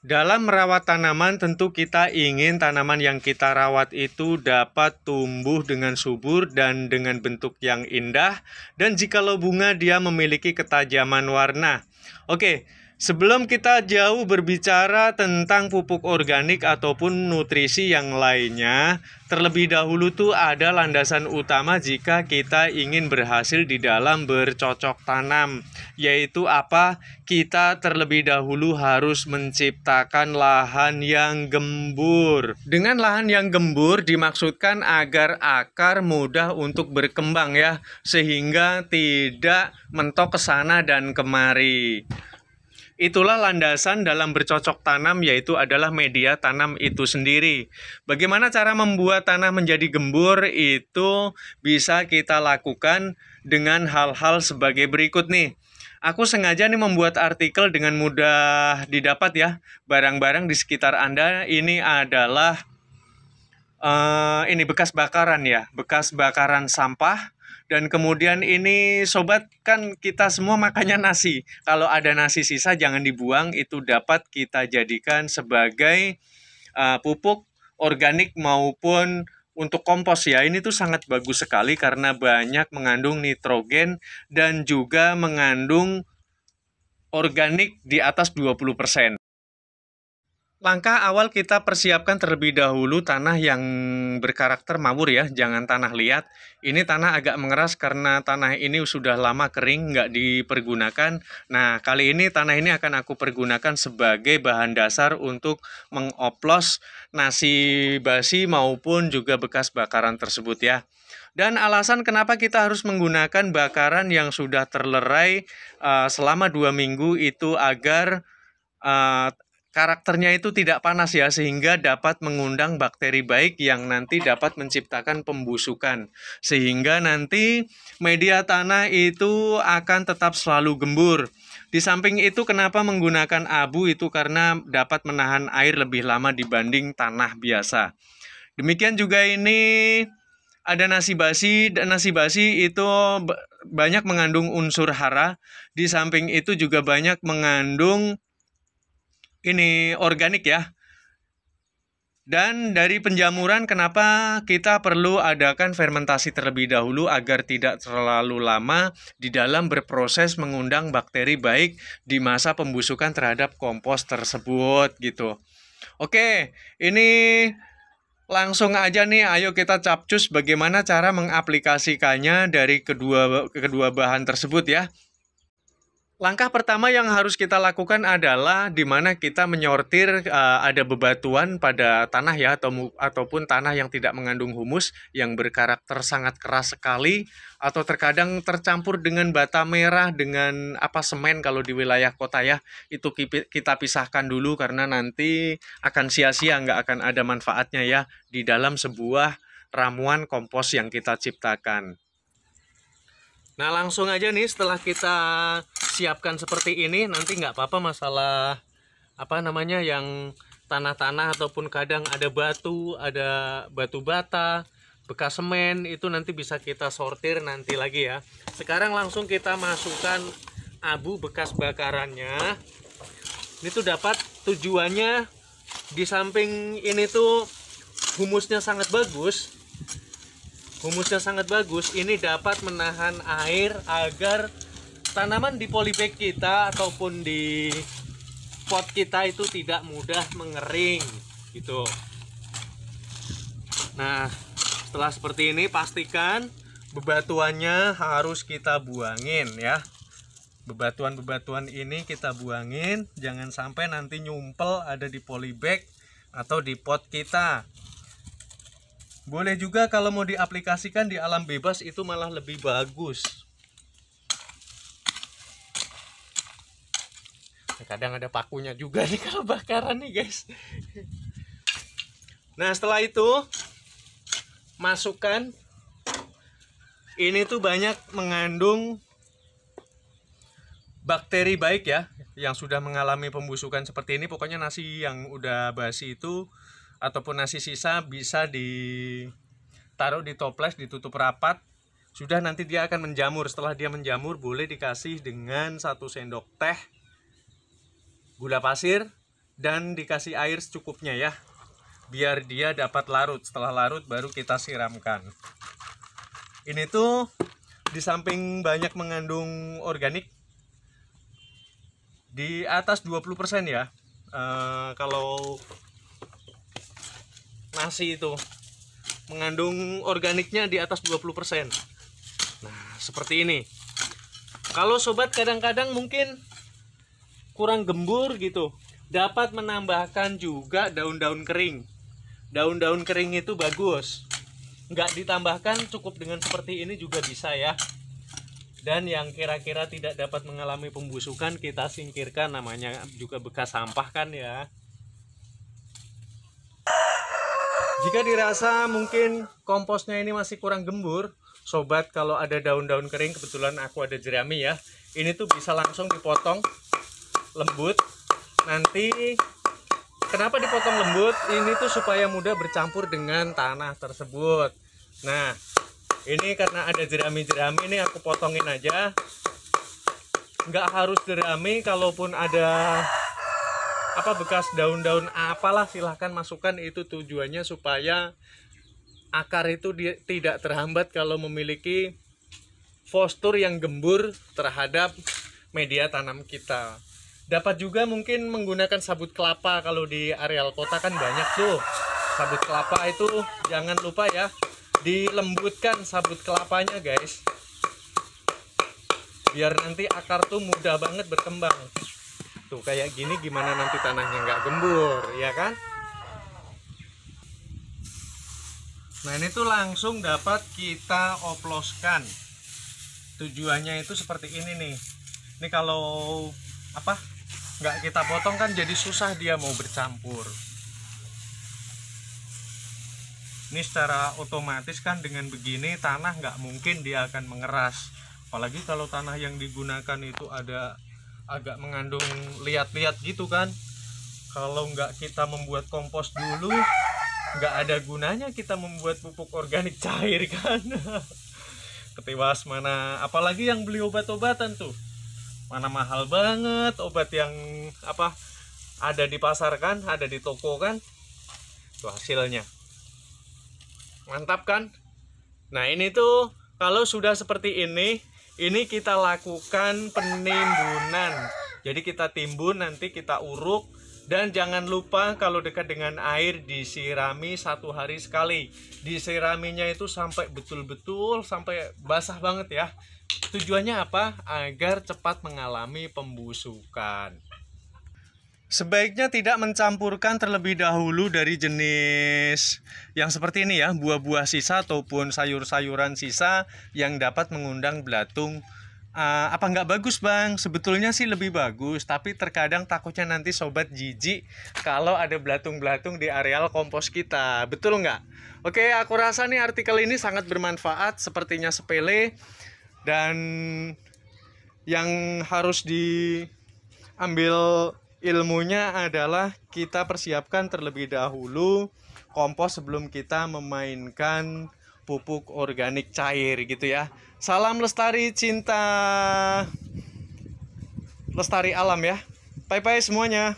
Dalam merawat tanaman, tentu kita ingin tanaman yang kita rawat itu dapat tumbuh dengan subur dan dengan bentuk yang indah. Dan jikalau bunga, dia memiliki ketajaman warna. Oke, sebelum kita jauh berbicara tentang pupuk organik ataupun nutrisi yang lainnya, terlebih dahulu tuh ada landasan utama jika kita ingin berhasil di dalam bercocok tanam, yaitu apa? Kita terlebih dahulu harus menciptakan lahan yang gembur. Dengan lahan yang gembur dimaksudkan agar akar mudah untuk berkembang ya, sehingga tidak mentok ke sana dan kemari. Itulah landasan dalam bercocok tanam, yaitu adalah media tanam itu sendiri. Bagaimana cara membuat tanah menjadi gembur? Itu bisa kita lakukan dengan hal-hal sebagai berikut nih. Aku sengaja nih membuat artikel dengan mudah didapat ya. Barang-barang di sekitar Anda ini adalah ini bekas bakaran ya, bekas bakaran sampah. Dan kemudian ini sobat, kan kita semua makannya nasi. Kalau ada nasi sisa jangan dibuang, itu dapat kita jadikan sebagai pupuk organik maupun untuk kompos ya. Ini tuh sangat bagus sekali karena banyak mengandung nitrogen dan juga mengandung organik di atas 20%. Langkah awal kita persiapkan terlebih dahulu tanah yang berkarakter mawur ya, jangan tanah liat. Ini tanah agak mengeras karena tanah ini sudah lama kering, nggak dipergunakan. Nah, kali ini tanah ini akan aku pergunakan sebagai bahan dasar untuk mengoplos nasi basi maupun juga bekas bakaran tersebut ya. Dan alasan kenapa kita harus menggunakan bakaran yang sudah terlerai selama 2 minggu itu agar karakternya itu tidak panas ya, sehingga dapat mengundang bakteri baik yang nanti dapat menciptakan pembusukan. Sehingga nanti media tanah itu akan tetap selalu gembur. Di samping itu kenapa menggunakan abu itu karena dapat menahan air lebih lama dibanding tanah biasa. Demikian juga ini ada nasi basi, dan nasi basi itu banyak mengandung unsur hara. Di samping itu juga banyak mengandung ini organik ya. Dan dari penjamuran, kenapa kita perlu adakan fermentasi terlebih dahulu agar tidak terlalu lama di dalam berproses mengundang bakteri baik di masa pembusukan terhadap kompos tersebut gitu. Oke, ini langsung aja nih, ayo kita capcus bagaimana cara mengaplikasikannya dari kedua bahan tersebut ya. Langkah pertama yang harus kita lakukan adalah di mana kita menyortir ada bebatuan pada tanah ya, ataupun tanah yang tidak mengandung humus yang berkarakter sangat keras sekali, atau terkadang tercampur dengan bata merah dengan semen kalau di wilayah kota ya. Itu kita pisahkan dulu karena nanti akan sia-sia, nggak akan ada manfaatnya ya di dalam sebuah ramuan kompos yang kita ciptakan. Nah, langsung aja nih, setelah kita siapkan seperti ini, nanti nggak apa-apa masalah yang tanah-tanah ataupun kadang ada batu bata, bekas semen, itu nanti bisa kita sortir nanti lagi ya. Sekarang langsung kita masukkan abu bekas bakarannya. Ini tuh dapat tujuannya, di samping ini tuh humusnya sangat bagus. Ini dapat menahan air agar tanaman di polybag kita ataupun di pot kita itu tidak mudah mengering gitu. Nah, setelah seperti ini pastikan bebatuannya harus kita buangin ya. Bebatuan ini kita buangin, jangan sampai nanti nyumpel ada di polybag atau di pot kita. Boleh juga kalau mau diaplikasikan di alam bebas, itu malah lebih bagus. Kadang ada pakunya juga nih kalau bakaran nih guys. Nah, setelah itu masukkan. Ini tuh banyak mengandung bakteri baik ya, yang sudah mengalami pembusukan seperti ini. Pokoknya nasi yang udah basi itu ataupun nasi sisa bisa ditaruh di toples, ditutup rapat. Sudah, nanti dia akan menjamur. Setelah dia menjamur, boleh dikasih dengan 1 sendok teh gula pasir dan dikasih air secukupnya ya, biar dia dapat larut. Setelah larut baru kita siramkan. Ini tuh di samping banyak mengandung organik, di atas 20% ya. Kalau nasi itu mengandung organiknya di atas 20%. Nah, seperti ini. Kalau sobat kadang-kadang mungkin kurang gembur gitu, dapat menambahkan juga daun-daun kering. Daun-daun kering itu bagus. Nggak ditambahkan, cukup dengan seperti ini juga bisa ya. Dan yang kira-kira tidak dapat mengalami pembusukan kita singkirkan, namanya juga bekas sampah kan ya. Jika dirasa mungkin komposnya ini masih kurang gembur, sobat, kalau ada daun-daun kering, kebetulan aku ada jerami ya, ini tuh bisa langsung dipotong lembut. Nanti kenapa dipotong lembut? Ini tuh supaya mudah bercampur dengan tanah tersebut. Nah, ini karena ada jerami-jerami, ini aku potongin aja. Nggak harus jerami, kalaupun ada bekas daun-daun apalah silahkan masukkan. Itu tujuannya supaya akar itu tidak terhambat kalau memiliki postur yang gembur terhadap media tanam kita. Dapat juga mungkin menggunakan sabut kelapa. Kalau di areal kota kan banyak tuh sabut kelapa, itu jangan lupa ya, dilembutkan sabut kelapanya guys, biar nanti akar tuh mudah banget berkembang. Tuh kayak gini, gimana nanti tanahnya nggak gembur ya kan. Nah, ini tuh langsung dapat kita oploskan. Tujuannya itu seperti ini nih. Ini kalau nggak kita potong kan jadi susah dia mau bercampur. Ini secara otomatis kan dengan begini tanah nggak mungkin dia akan mengeras. Apalagi kalau tanah yang digunakan itu agak mengandung liat-liat gitu kan. Kalau nggak kita membuat kompos dulu, nggak ada gunanya kita membuat pupuk organik cair kan. Ketiwas mana, apalagi yang beli obat-obatan tuh, mana mahal banget obat yang ada di pasar kan, ada di toko kan. Tuh hasilnya mantap kan. Nah, ini tuh kalau sudah seperti ini kita lakukan penimbunan. Jadi kita timbun, nanti kita uruk. Dan jangan lupa kalau dekat dengan air disirami 1 hari sekali. Disiraminya itu sampai betul-betul sampai basah banget ya. Tujuannya apa? Agar cepat mengalami pembusukan. Sebaiknya tidak mencampurkan terlebih dahulu dari jenis yang seperti ini ya, buah-buah sisa ataupun sayur-sayuran sisa yang dapat mengundang belatung. Apa nggak bagus bang? Sebetulnya sih lebih bagus, tapi terkadang takutnya nanti sobat jijik kalau ada belatung-belatung di areal kompos kita. Betul nggak? Oke, aku rasa nih artikel ini sangat bermanfaat, sepertinya sepele. Dan yang harus diambil ilmunya adalah kita persiapkan terlebih dahulu kompos sebelum kita memainkan pupuk organik cair gitu ya. Salam lestari, cinta lestari alam ya. Bye bye semuanya.